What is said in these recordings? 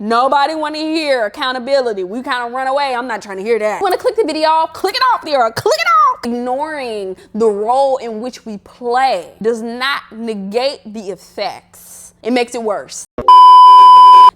Nobody want to hear accountability. We kind of run away. I'm not trying to hear that. Want to click the video off? Click it off there. Click it off. Ignoring the role in which we play does not negate the effects. It makes it worse.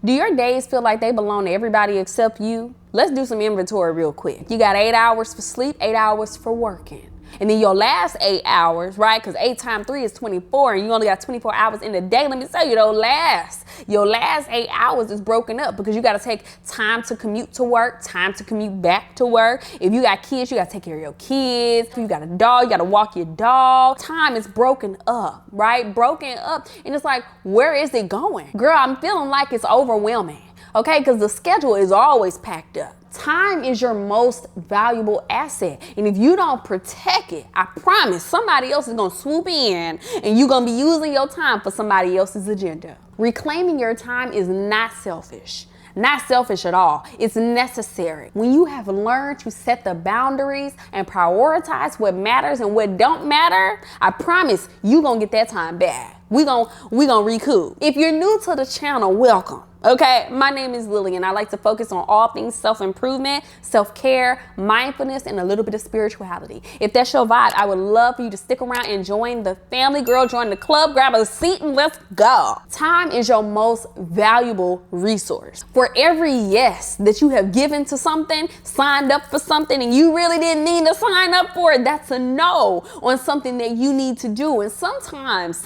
Do your days feel like they belong to everybody except you? Let's do some inventory real quick. You got 8 hours for sleep, 8 hours for working. And then your last 8 hours, right? Because 8 times 3 is 24, and you only got 24 hours in the day. Let me tell you, your last 8 hours is broken up because you got to take time to commute to work, time to commute back to work. If you got kids, you got to take care of your kids. If you got a dog, you got to walk your dog. Time is broken up, right? Broken up. And it's like, where is it going? Girl, I'm feeling like it's overwhelming, okay? Because the schedule is always packed up. Time is your most valuable asset. And if you don't protect it, I promise somebody else is going to swoop in and you're going to be using your time for somebody else's agenda. Reclaiming your time is not selfish. Not selfish at all. It's necessary. When you have learned to set the boundaries and prioritize what matters and what don't matter, I promise you're going to get that time back. We gonna recoup. If you're new to the channel, welcome. Okay, my name is Lily and I like to focus on all things self-improvement, self-care, mindfulness, and a little bit of spirituality. If that's your vibe, I would love for you to stick around and join the family. Girl, join the club, grab a seat, and let's go. Time is your most valuable resource. For every yes that you have given to something, signed up for something, and you really didn't need to sign up for it, that's a no on something that you need to do. And sometimes,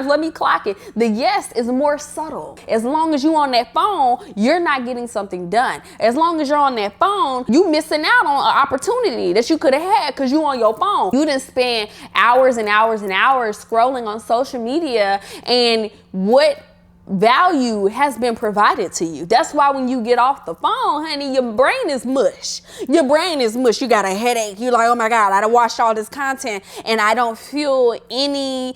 let me clock it, the yes is more subtle. As long as you on that phone, you're not getting something done. As long as you're on that phone, you missing out on an opportunity that you could have had because you on your phone. You didn't spend hours and hours and hours scrolling on social media, and what value has been provided to you. That's why when you get off the phone, honey, your brain is mush. Your brain is mush. You got a headache. You're like, oh my God, I done watched all this content and I don't feel any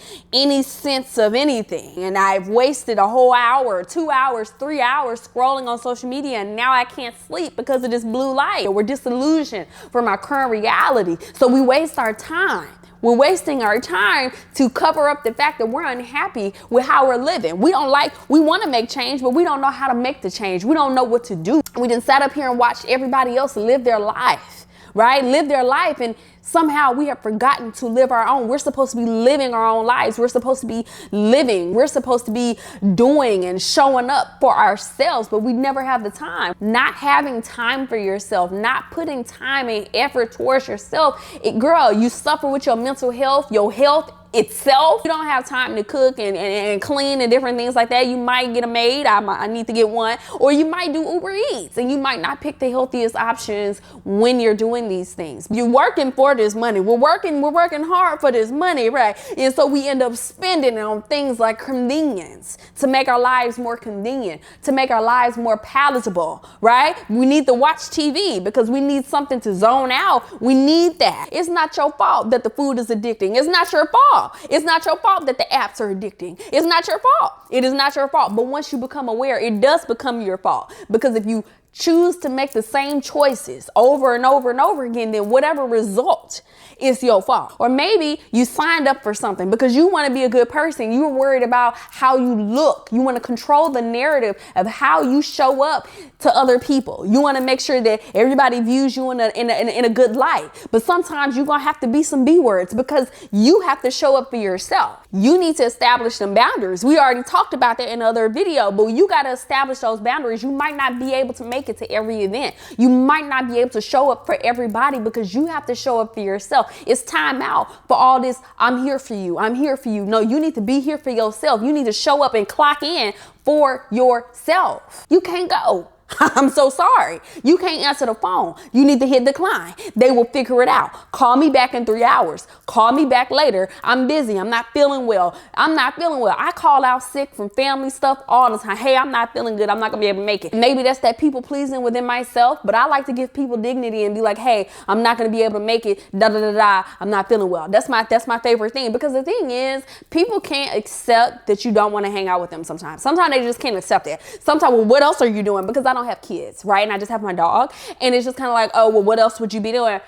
sense of anything. And I've wasted a whole hour, 2 hours, 3 hours scrolling on social media, and now I can't sleep because of this blue light. We're disillusioned from our current reality. So we waste our time. We're wasting our time to cover up the fact that we're unhappy with how we're living. We want to make change, but we don't know how to make the change. We don't know what to do. We done sat up here and watched everybody else live their life, right? Live their life, and somehow we have forgotten to live our own. We're supposed to be living our own lives. We're supposed to be living. We're supposed to be doing and showing up for ourselves, but we never have the time. Not having time for yourself, not putting time and effort towards yourself. Girl, you suffer with your mental health, your health itself. You don't have time to cook and clean and different things like that. You might get a maid. I need to get one. Or you might do Uber Eats, and you might not pick the healthiest options when you're doing these things. You're working for this money. We're working hard for this money, right? And so we end up spending it on things like convenience to make our lives more convenient, to make our lives more palatable, right? We need to watch TV because we need something to zone out. We need that. It's not your fault that the food is addicting. It's not your fault. It's not your fault that the apps are addicting. It's not your fault. It is not your fault. But once you become aware, it does become your fault. Because if you choose to make the same choices over and over and over again, then whatever result is your fault. Or maybe you signed up for something because you want to be a good person. You're worried about how you look. You want to control the narrative of how you show up to other people. You want to make sure that everybody views you in a good light. But sometimes you're going to have to be some B words because you have to show up for yourself. You need to establish some boundaries. We already talked about that in another video, but you got to establish those boundaries. You might not be able to make it to every event. You might not be able to show up for everybody because you have to show up for yourself. It's time out for all this, I'm here for you, I'm here for you. No, you need to be here for yourself. You need to show up and clock in for yourself. You can't go. I'm so sorry. You can't answer the phone. You need to hit decline. They will figure it out. Call me back in 3 hours. Call me back later. I'm busy. I'm not feeling well. I call out sick from family stuff all the time. Hey, I'm not feeling good. I'm not going to be able to make it. Maybe that's that people pleasing within myself, but I like to give people dignity and be like, hey, I'm not going to be able to make it. I'm not feeling well. That's my favorite thing, because the thing is, people can't accept that you don't want to hang out with them sometimes. Sometimes they just can't accept it. Sometimes, well, what else are you doing? Because I don't have kids, right? And I just have my dog. And it's just kind of like, oh, well, what else would you be doing?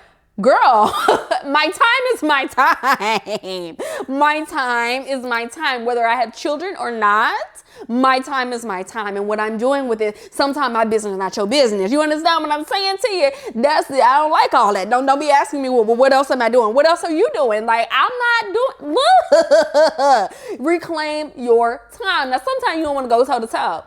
Girl, my time is my time. My time is my time. Whether I have children or not, my time is my time. And what I'm doing with it, sometimes my business is not your business. You understand what I'm saying to you? I don't like all that. Don't be asking me, well, what else am I doing? What else are you doing? Like, I'm not doing, reclaim your time. Now, sometimes you don't want to go toe to toe.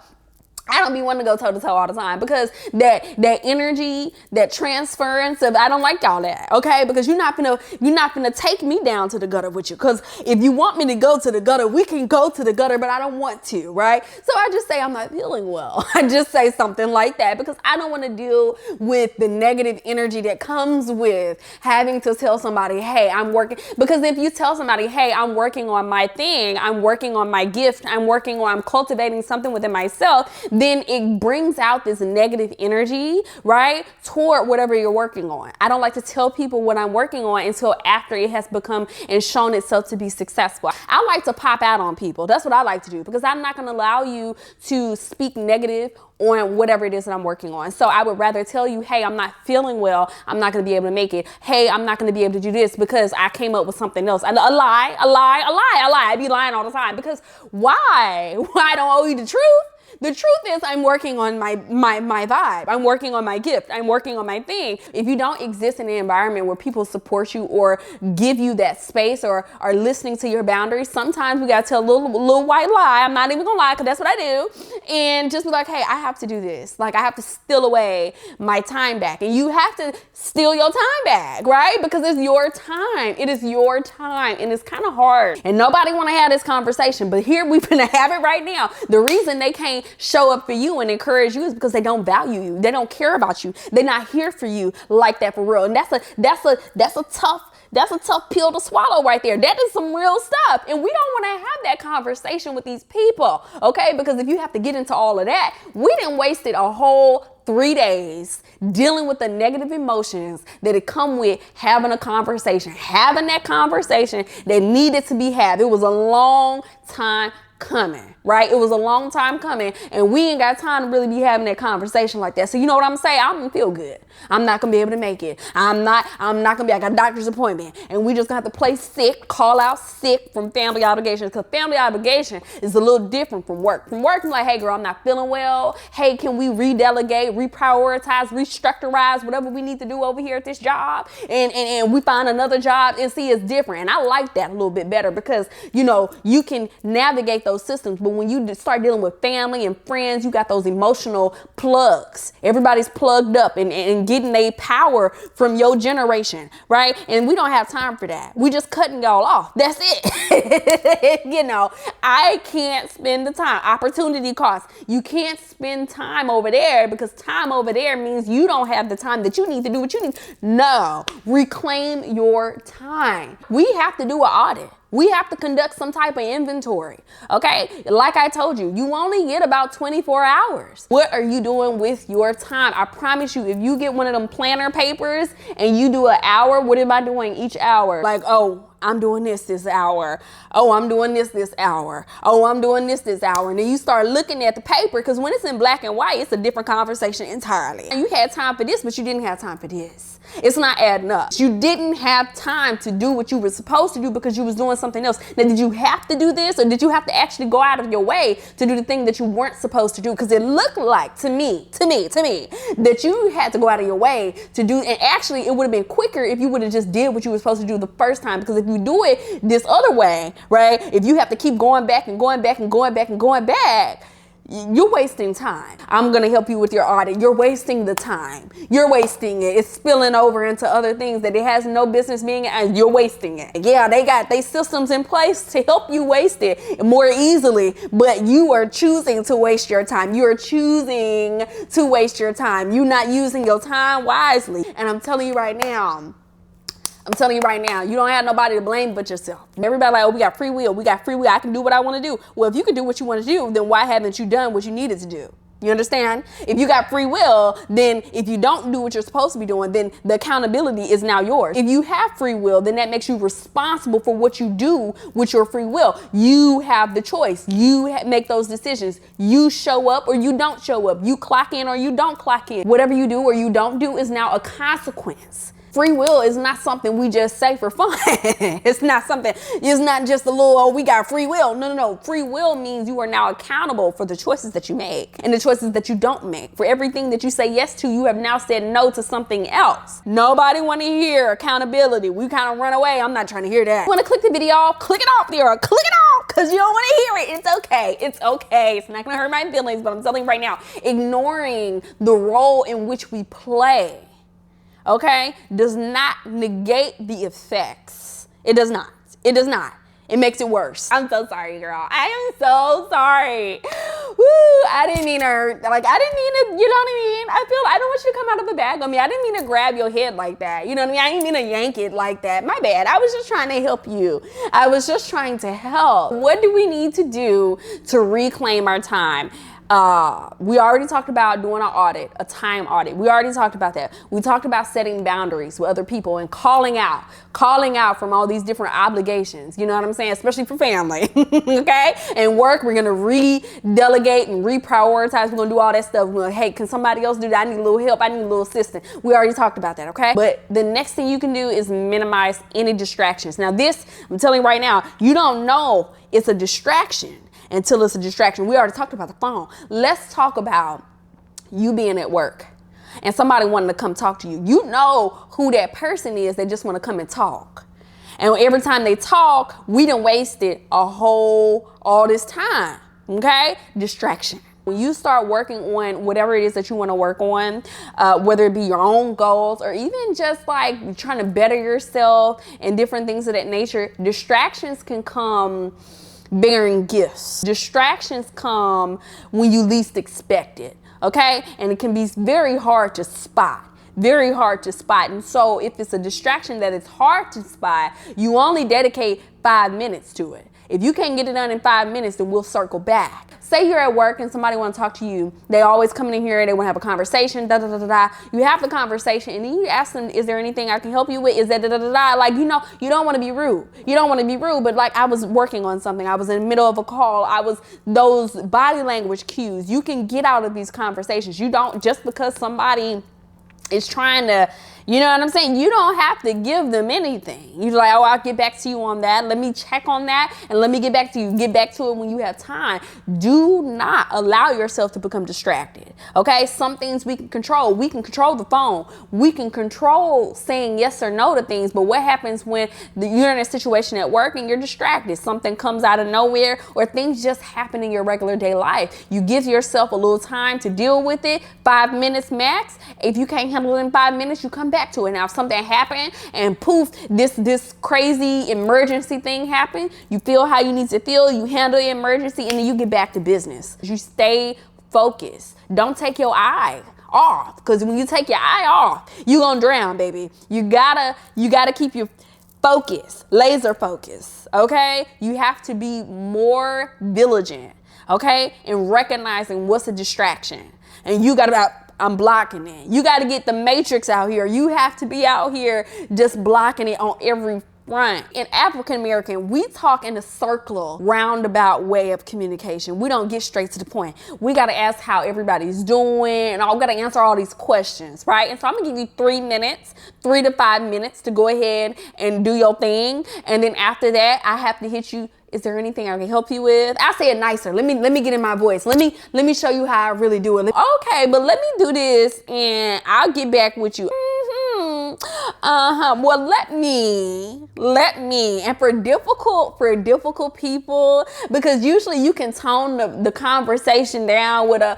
I don't be wanting to go toe to toe all the time because that energy, that transference of, I don't like all that, okay? Because you're not gonna take me down to the gutter with you. Because if you want me to go to the gutter, we can go to the gutter, but I don't want to, right? So I just say I'm not feeling well. I just say something like that because I don't want to deal with the negative energy that comes with having to tell somebody, hey, I'm working. Because if you tell somebody, hey, I'm working on my thing, I'm working on my gift, I'm cultivating something within myself, then it brings out this negative energy, right, toward whatever you're working on. I don't like to tell people what I'm working on until after it has become and shown itself to be successful. I like to pop out on people. That's what I like to do because I'm not going to allow you to speak negative on whatever it is that I'm working on. So I would rather tell you, hey, I'm not feeling well. I'm not going to be able to make it. Hey, I'm not going to be able to do this because I came up with something else. A lie. I be lying all the time because why? I don't owe you the truth. The truth is I'm working on my vibe. I'm working on my gift. I'm working on my thing. If you don't exist in an environment where people support you or give you that space or are listening to your boundaries, sometimes we got to tell a little white lie. I'm not even gonna lie because that's what I do. And just be like, hey, I have to do this. Like I have to steal away my time back. And you have to steal your time back, right? Because it's your time. It is your time. And it's kind of hard. And nobody want to have this conversation. But here we're gonna have it right now. The reason they can't show up for you and encourage you is because they don't value you. They don't care about you. They're not here for you like that for real. And that's a tough pill to swallow right there. That is some real stuff. And we don't want to have that conversation with these people, okay? Because if you have to get into all of that, we done wasted a whole 3 days dealing with the negative emotions that it come with having a conversation, having that conversation that needed to be had. It was a long time coming, right? It was a long time coming and we ain't got time to really be having that conversation like that. So you know what I'm saying? I'm gonna feel good. I'm not gonna be able to make it. I'm not gonna be, I got a doctor's appointment and we just gonna have to play sick, call out sick from family obligations because family obligation is a little different from work. From work, I'm like, hey girl, I'm not feeling well. Hey, can we redelegate, reprioritize, restructurize whatever we need to do over here at this job? And we find another job and see it's different. And I like that a little bit better because, you know, you can navigate those systems. But when you start dealing with family and friends, you got those emotional plugs. Everybody's plugged up and getting their power from your generation, right? And we don't have time for that. We just cutting y'all off. That's it. You know, I can't spend the time. Opportunity cost. You can't spend time over there because time over there means you don't have the time that you need to do what you need. No, reclaim your time. We have to do an audit. We have to conduct some type of inventory, okay? Like I told you, you only get about 24 hours. What are you doing with your time? I promise you, if you get one of them planner papers and you do an hour, what am I doing each hour? Like, oh, I'm doing this hour. Oh, I'm doing this hour. Oh, I'm doing this hour. And then you start looking at the paper because when it's in black and white, it's a different conversation entirely. And you had time for this, but you didn't have time for this. It's not adding up. You didn't have time to do what you were supposed to do because you was doing something else. Now, did you have to do this or did you have to actually go out of your way to do the thing that you weren't supposed to do? Because it looked like to me, that you had to go out of your way to do, and actually it would have been quicker if you would have just did what you were supposed to do the first time. Because if you do it this other way, right, if you have to keep going back and going back and going back and going back, you're wasting time. I'm going to help you with your audit. You're wasting the time. You're wasting it. It's spilling over into other things that it has no business being, and you're wasting it. Yeah, they got their systems in place to help you waste it more easily, but you are choosing to waste your time. You're choosing to waste your time. You're not using your time wisely. And I'm telling you right now, you don't have nobody to blame but yourself. Everybody like, oh, we got free will. I can do what I want to do. Well, if you can do what you want to do, then why haven't you done what you needed to do? You understand? If you got free will, then if you don't do what you're supposed to be doing, then the accountability is now yours. If you have free will, then that makes you responsible for what you do with your free will. You have the choice. You make those decisions. You show up or you don't show up. You clock in or you don't clock in. Whatever you do or you don't do is now a consequence. Free will is not something we just say for fun. It's not just a little, oh, we got free will. No. Free will means you are now accountable for the choices that you make and the choices that you don't make. For everything that you say yes to, you have now said no to something else. Nobody want to hear accountability. We kind of run away. I'm not trying to hear that. You want to click the video off? Click it off there, or click it off because you don't want to hear it. It's okay. It's okay. It's not going to hurt my feelings, but I'm telling you right now, ignoring the role in which we play, okay, does not negate the effects. It does not. It does not. It makes it worse. I'm so sorry, girl. I am so sorry. Woo, I didn't mean to, you know what I mean? I don't want you to come out of the bag on me. I didn't mean to grab your head like that. You know what I mean? I didn't mean to yank it like that. My bad. I was just trying to help you. I was just trying to help. What do we need to do to reclaim our time? We already talked about doing an audit, a time audit. We already talked about that. We talked about setting boundaries with other people and calling out from all these different obligations. You know what I'm saying? Especially for family, okay? And work, we're gonna re-delegate and reprioritize. We're gonna do all that stuff. We're gonna, hey, can somebody else do that? I need a little help. I need a little assistance. We already talked about that, okay? But the next thing you can do is minimize any distractions. Now this, I'm telling you right now, you don't know it's a distraction until it's a distraction. We already talked about the phone. Let's talk about you being at work and somebody wanting to come talk to you. You know who that person is that just want to come and talk. And every time they talk, we done wasted all this time, okay? Distraction. When you start working on whatever it is that you want to work on, whether it be your own goals or even just like trying to better yourself and different things of that nature, distractions can come bearing gifts. Distractions come when you least expect it, okay? And it can be very hard to spot. Very hard to spot. And so if it's a distraction that is hard to spot, you only dedicate 5 minutes to it. If you can't get it done in 5 minutes, then we'll circle back. Say you're at work and somebody want to talk to you. They always come in here, they want to have a conversation, You have the conversation and then you ask them, is there anything I can help you with? Is that Like, you know, you don't want to be rude. You don't want to be rude, but like I was working on something. I was in the middle of a call. Those body language cues. You can get out of these conversations. You don't, just because somebody is trying to, you know what I'm saying? You don't have to give them anything. You're like, oh, I'll get back to you on that. Let me check on that and let me get back to you. Get back to it when you have time. Do not allow yourself to become distracted. Okay? Some things we can control. We can control the phone. We can control saying yes or no to things. But what happens when you're in a situation at work and you're distracted? Something comes out of nowhere or things just happen in your regular day life. You give yourself a little time to deal with it. 5 minutes max. If you can't handle it in 5 minutes, you come back to it. Now, if something happened and poof, this crazy emergency thing happened, you feel how you need to feel, you handle the emergency, and then you get back to business. You stay focused. Don't take your eye off, because when you take your eye off, you're gonna drown, baby. You gotta keep your focus, laser focus, okay? You have to be more diligent, okay, in recognizing what's a distraction. And you gotta, I'm blocking it. You got to get the matrix out here. You have to be out here just blocking it on every front. In African American, we talk in a circular, roundabout way of communication. We don't get straight to the point. We got to ask how everybody's doing, and we got to answer all these questions, right? And so I'm gonna give you 3 minutes, 3 to 5 minutes to go ahead and do your thing. And then after that, I have to hit you. Is there anything I can help you with? I'll say it nicer. Let me get in my voice. Let me show you how I really do it. Okay, but let me do this and I'll get back with you. Well, let me. And for difficult people, because usually you can tone the conversation down with a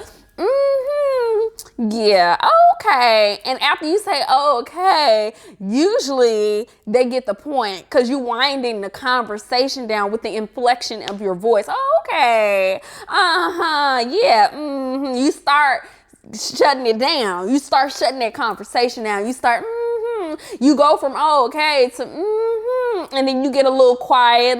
yeah, okay. And after you say, oh, okay, usually they get the point because you're winding the conversation down with the inflection of your voice. Oh, okay. Yeah. You start shutting it down. You start shutting that conversation down. You start, you go from, oh, okay, to, and then you get a little quiet.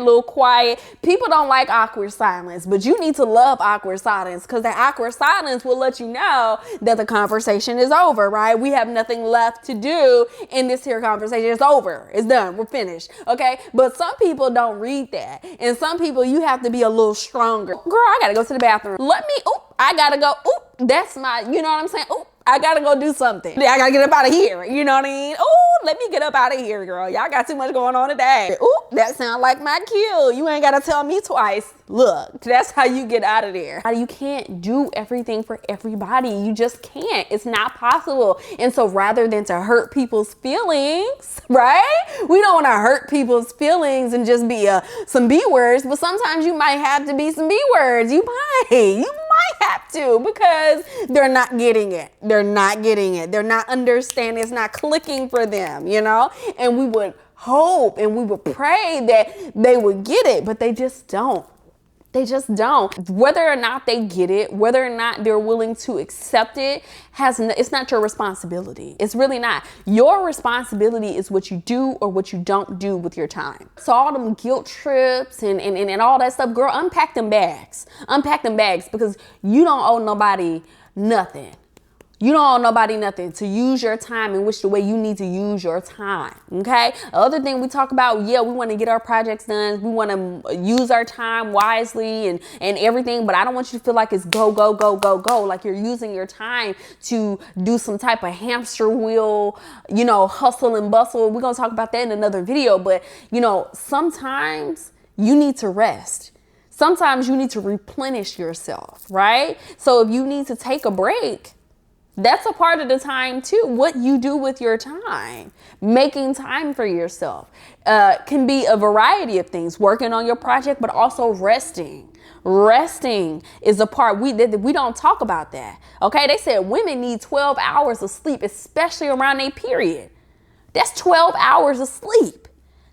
People don't like awkward silence, but you need to love awkward silence, because that awkward silence will let you know that the conversation is over, right? We have nothing left to do in this here conversation. It's over. It's done. We're finished. Okay. But some people don't read that. And some people, you have to be a little stronger. Girl, I got to go to the bathroom. I got to go. That's my, you know what I'm saying? I gotta go do something. I gotta get up out of here. You know what I mean? Oh, let me get up out of here, girl. Y'all got too much going on today. Oh, that sound like my cue. You ain't gotta tell me twice. Look, that's how you get out of there. You can't do everything for everybody. You just can't. It's not possible. And so rather than to hurt people's feelings, right? We don't want to hurt people's feelings and just be some B words, but sometimes you might have to be some B words. You might have to, because they're not getting it. They're not getting it. They're not understanding. It's not clicking for them, you know? And we would hope and we would pray that they would get it, but they just don't. They just don't. Whether or not they get it, whether or not they're willing to accept it, it's not your responsibility. It's really not. Your responsibility is what you do or what you don't do with your time. So all them guilt trips and all that stuff, girl, unpack them bags. Unpack them bags, because you don't owe nobody nothing. You don't owe nobody nothing to use your time in which the way you need to use your time, okay? The other thing we talk about, yeah, we want to get our projects done. We want to use our time wisely and everything, but I don't want you to feel like it's go, go, go, go, go, like you're using your time to do some type of hamster wheel, you know, hustle and bustle. We're going to talk about that in another video, but, you know, sometimes you need to rest. Sometimes you need to replenish yourself, right? So if you need to take a break, that's a part of the time too. What you do with your time, making time for yourself, can be a variety of things. Working on your project, but also resting. Resting is a part we don't talk about that. Okay, they said women need 12 hours of sleep, especially around their period. That's 12 hours of sleep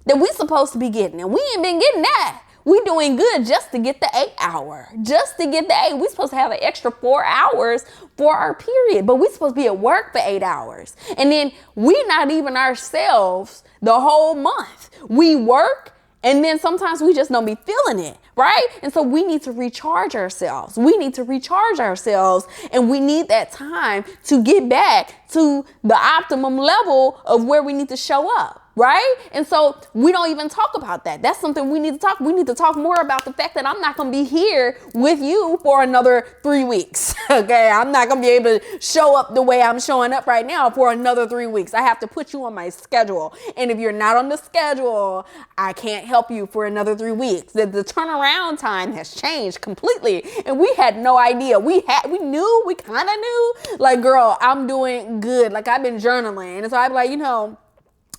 that we supposed to be getting, and we ain't been getting that. We doing good just to get the 8 hour, just to get the 8. We supposed to have an extra 4 hours for our period, but we supposed to be at work for 8 hours. And then we not even ourselves the whole month. We work, and then sometimes we just don't be feeling it, right? And so we need to recharge ourselves. We need to recharge ourselves, and we need that time to get back to the optimum level of where we need to show up. Right? And so we don't even talk about that. That's something we need to talk. We need to talk more about the fact that I'm not going to be here with you for another 3 weeks. Okay. I'm not going to be able to show up the way I'm showing up right now for another 3 weeks. I have to put you on my schedule. And if you're not on the schedule, I can't help you for another 3 weeks. The turnaround time has changed completely. And we had no idea. We kind of knew, like, girl, I'm doing good. Like, I've been journaling. And so I'd be like, you know,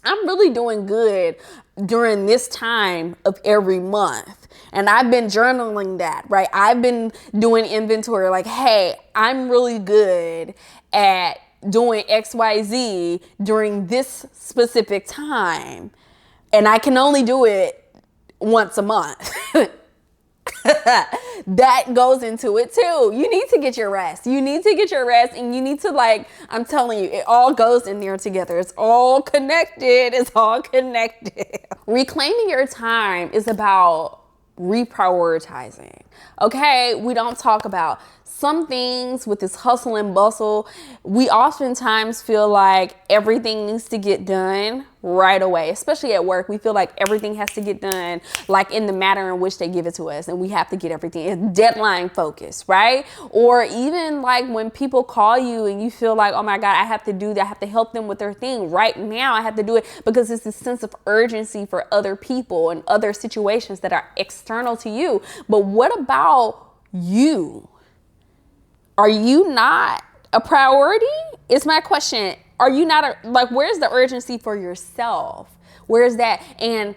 I'm really doing good during this time of every month. And I've been journaling that, right? I've been doing inventory like, hey, I'm really good at doing XYZ during this specific time. And I can only do it once a month. That goes into it too. You need to get your rest. You need to get your rest, and you need to, like, I'm telling you, it all goes in there together. It's all connected. It's all connected. Reclaiming your time is about reprioritizing. Okay, we don't talk about some things with this hustle and bustle. We oftentimes feel like everything needs to get done right away, especially at work. We feel like everything has to get done like in the manner in which they give it to us, and we have to get everything. It's deadline focused, right? Or even like when people call you and you feel like, oh my God, I have to do that. I have to help them with their thing right now. I have to do it because it's this sense of urgency for other people and other situations that are external to you. But what about you? Are you not a priority? Is my question. Are you not where's the urgency for yourself? Where's that? And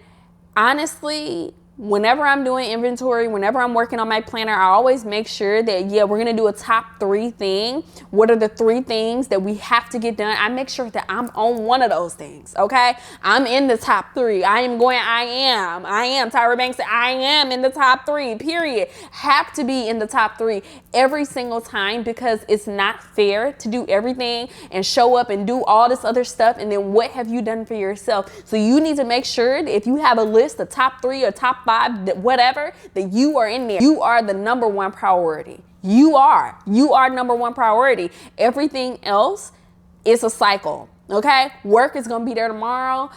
honestly, whenever I'm doing inventory, whenever I'm working on my planner, I always make sure that, yeah, we're going to do a top 3 thing. What are the 3 things that we have to get done? I make sure that I'm on one of those things. Okay. I'm in the top 3. I am. Tyra Banks said, I am in the top 3, period. Have to be in the top 3 every single time, because it's not fair to do everything and show up and do all this other stuff. And then what have you done for yourself? So you need to make sure that if you have a list of top 3 or top 5, whatever, that you are in there. You are the number 1 priority. You are number 1 priority. Everything else is a cycle. Okay. Work is going to be there tomorrow.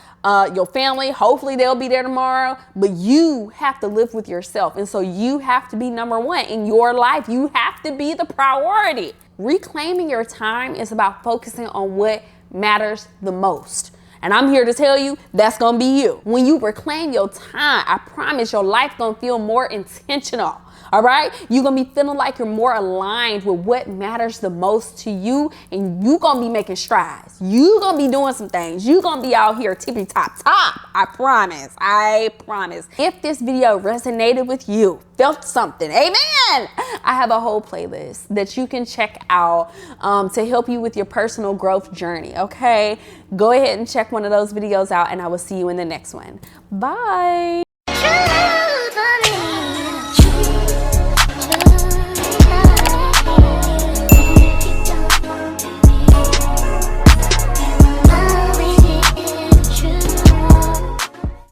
Your family, hopefully they'll be there tomorrow, but you have to live with yourself. And so you have to be number 1 in your life. You have to be the priority. Reclaiming your time is about focusing on what matters the most. And I'm here to tell you, that's gonna be you. When you reclaim your time, I promise your life gonna feel more intentional. All right? You're gonna be feeling like you're more aligned with what matters the most to you, and you gonna be making strides. You gonna be doing some things. You gonna be out here tippy top. I promise. I promise. If this video resonated with you, felt something, amen, I have a whole playlist that you can check out to help you with your personal growth journey, okay? Go ahead and check one of those videos out, and I will see you in the next one. Bye.